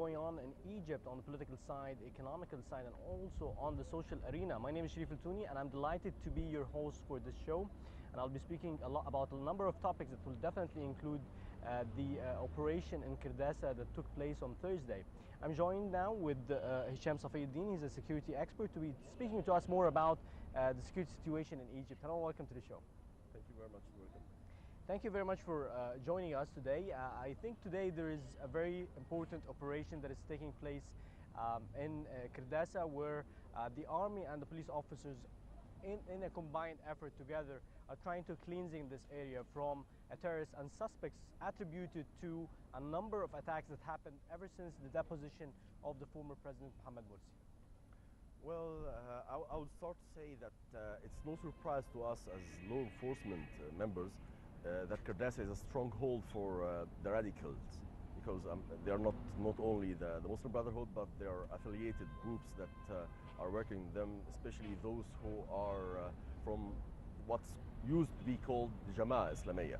going on in Egypt on the political side, economical side, and also on the social arena. My name is Sharif Al-Touni, and I'm delighted to be your host for this show. And I'll be speaking a lot about a number of topics that will definitely include the operation in Kirdassa that took place on Thursday. I'm joined now with Hisham Saffy. He's a security expert to be speaking to us more about the security situation in Egypt. Hello, welcome to the show. Thank you very much. Welcome. Thank you very much for joining us today. I think today there is a very important operation that is taking place in Kirdassa, where the army and the police officers in a combined effort together are trying to cleansing this area from terrorists and suspects attributed to a number of attacks that happened ever since the deposition of the former President Mohamed Morsi. Well, I would start to say that it's no surprise to us as law enforcement members that Kirdassa is a stronghold for the radicals, because they are not only the Muslim Brotherhood, but they are affiliated groups that are working them, especially those who are from what's used to be called the Jama'ah Islamiyya,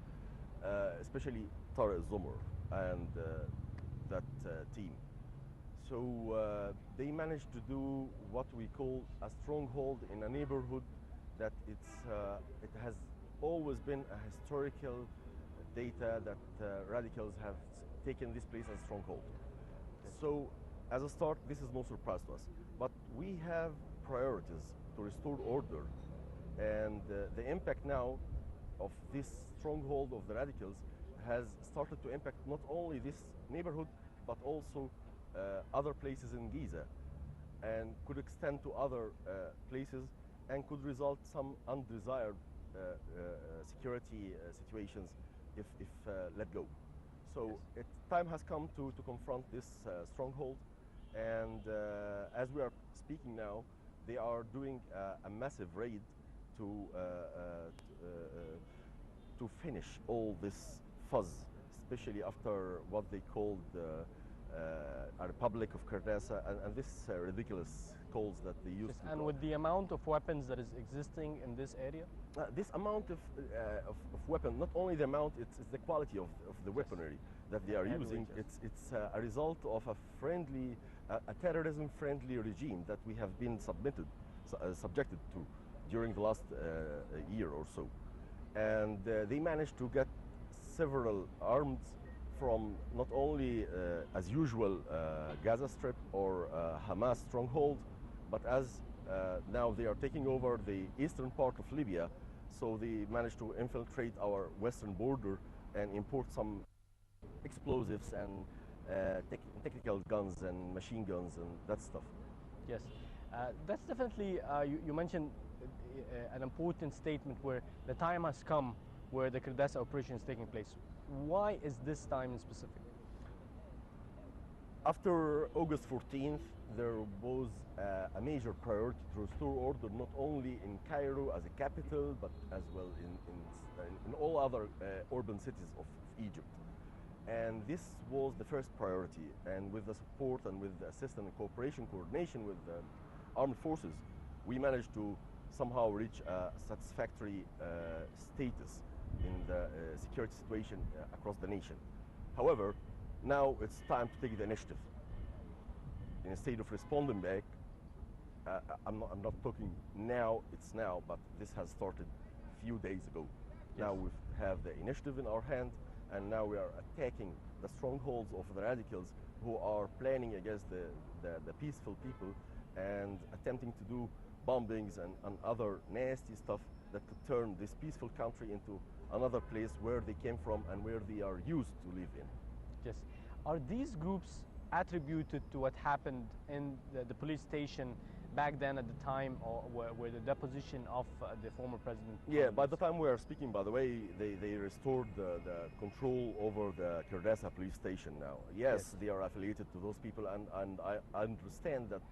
especially Tariq al-Zumur and that team. So they managed to do what we call a stronghold in a neighborhood that it has always been a historical data that radicals have taken this place as a stronghold. So as a start, this is no surprise to us. But we have priorities to restore order, and the impact now of this stronghold of the radicals has started to impact not only this neighborhood, but also other places in Giza, and could extend to other places and could result some undesired security situations if let go. So Yes. time has come to confront this stronghold, and as we are speaking now, they are doing a massive raid to finish all this fuzz, especially after what they called a Republic of Kirdassa and this ridiculous calls that they used. Yes, and with the amount of weapons that is existing in this area? This amount of weapon, not only the amount, it's the quality of the weaponry that they are using. It's a result of a terrorism-friendly regime that we have been subjected to during the last year or so. And they managed to get several arms from not only, as usual, Gaza Strip or Hamas stronghold, but as now they are taking over the eastern part of Libya, so they managed to infiltrate our western border and import some explosives and technical guns and machine guns and that stuff. Yes, that's definitely, you mentioned an important statement where the time has come where the Kirdassa operation is taking place. Why is this time in specific? After August 14th, there was a major priority to restore order not only in Cairo as a capital, but as well in all other urban cities of Egypt. And this was the first priority, and with the support and with the assistance and cooperation, coordination with the armed forces, we managed to somehow reach a satisfactory status in the security situation across the nation. However, now it's time to take the initiative. Instead of responding back, I'm not talking now, it's now, but this has started a few days ago. Yes. Now we have the initiative in our hand, and now we are attacking the strongholds of the radicals who are planning against the peaceful people and attempting to do bombings and other nasty stuff that could turn this peaceful country into another place where they came from and where they are used to live in. Yes. Are these groups attributed to what happened in the police station back then at the time, or where the deposition of the former president? Yeah, by the time we are speaking, by the way, they restored the control over the Kirdassa police station now. Yes, they are affiliated to those people, and I understand that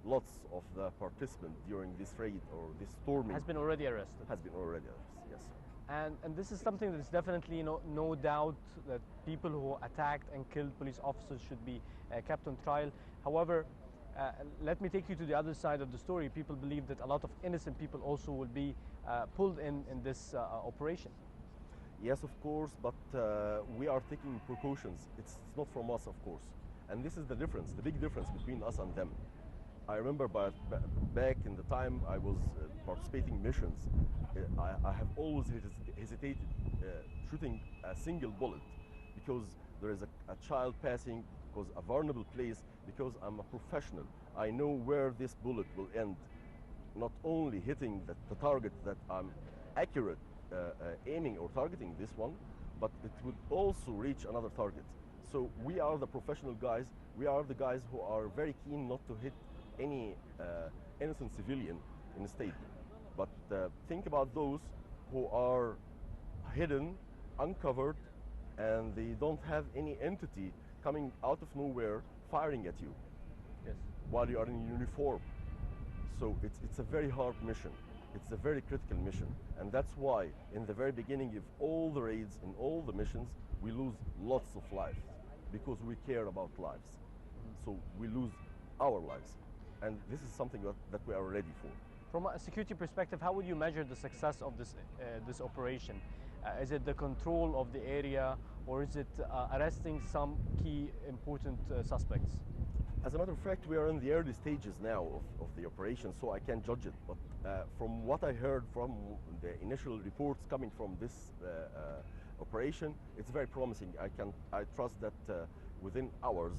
lots of the participants during this raid or this storming has been already arrested. Has been already arrested, yes. And this is something that's definitely no doubt that people who attacked and killed police officers should be kept on trial. However, let me take you to the other side of the story. People believe that a lot of innocent people also will be pulled in this operation. Yes, of course, but we are taking precautions. It's not from us, of course. And this is the difference, the big difference between us and them. I remember back in the time I was participating in missions, I have always hesitated shooting a single bullet because there is a child passing, because a vulnerable place, because I'm a professional. I know where this bullet will end, not only hitting the target that I'm accurate aiming or targeting this one, but it would also reach another target. So we are the professional guys. We are the guys who are very keen not to hit any innocent civilian in the state. But think about those who are hidden, uncovered, and they don't have any entity coming out of nowhere firing at you. Yes. While you are in uniform. So it's a very hard mission. It's a very critical mission. And that's why in the very beginning of all the raids, in all the missions, we lose lots of lives because we care about lives. So we lose our lives. And this is something that we are ready for. From a security perspective, how would you measure the success of this operation? Is it the control of the area, or is it arresting some key important suspects? As a matter of fact, we are in the early stages now of the operation, so I can't judge it. But from what I heard from the initial reports coming from this operation, it's very promising. I trust that within hours,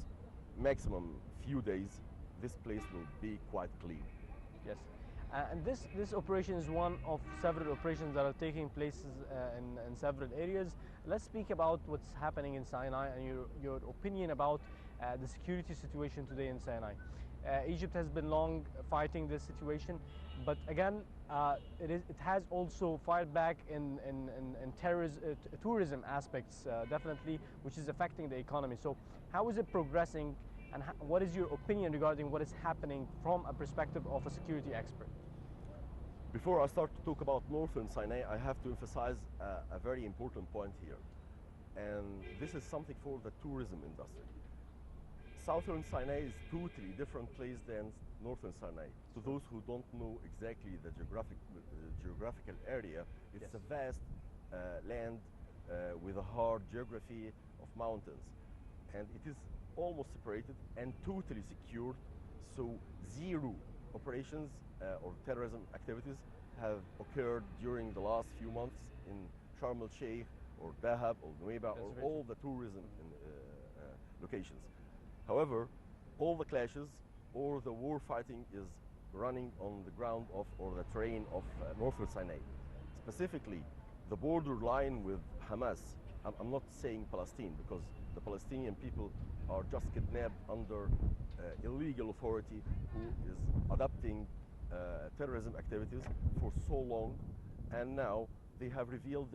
maximum few days, this place will be quite clean. Yes. And this operation is one of several operations that are taking place in several areas. Let's speak about what's happening in Sinai and your opinion about the security situation today in Sinai. Egypt has been long fighting this situation, but again, it has also fired back in tourism aspects, definitely, which is affecting the economy. So how is it progressing, and what is your opinion regarding what is happening from a perspective of a security expert? Before I start to talk about northern Sinai, I have to emphasize a very important point here. And this is something for the tourism industry. Southern Sinai is totally different place than northern Sinai. To those who don't know exactly the geographical area, it's a vast land with a hard geography of mountains. And it is almost separated and totally secured, so zero operations or terrorism activities have occurred during the last few months in Sharm el-Sheikh or Dahab or Nuweiba or all the tourism locations. However, all the clashes or the war fighting is running on the ground of or the terrain of northern Sinai. Specifically, the border line with Hamas. I'm not saying Palestine, because the Palestinian people are just kidnapped under illegal authority who is adopting terrorism activities for so long, and now they have revealed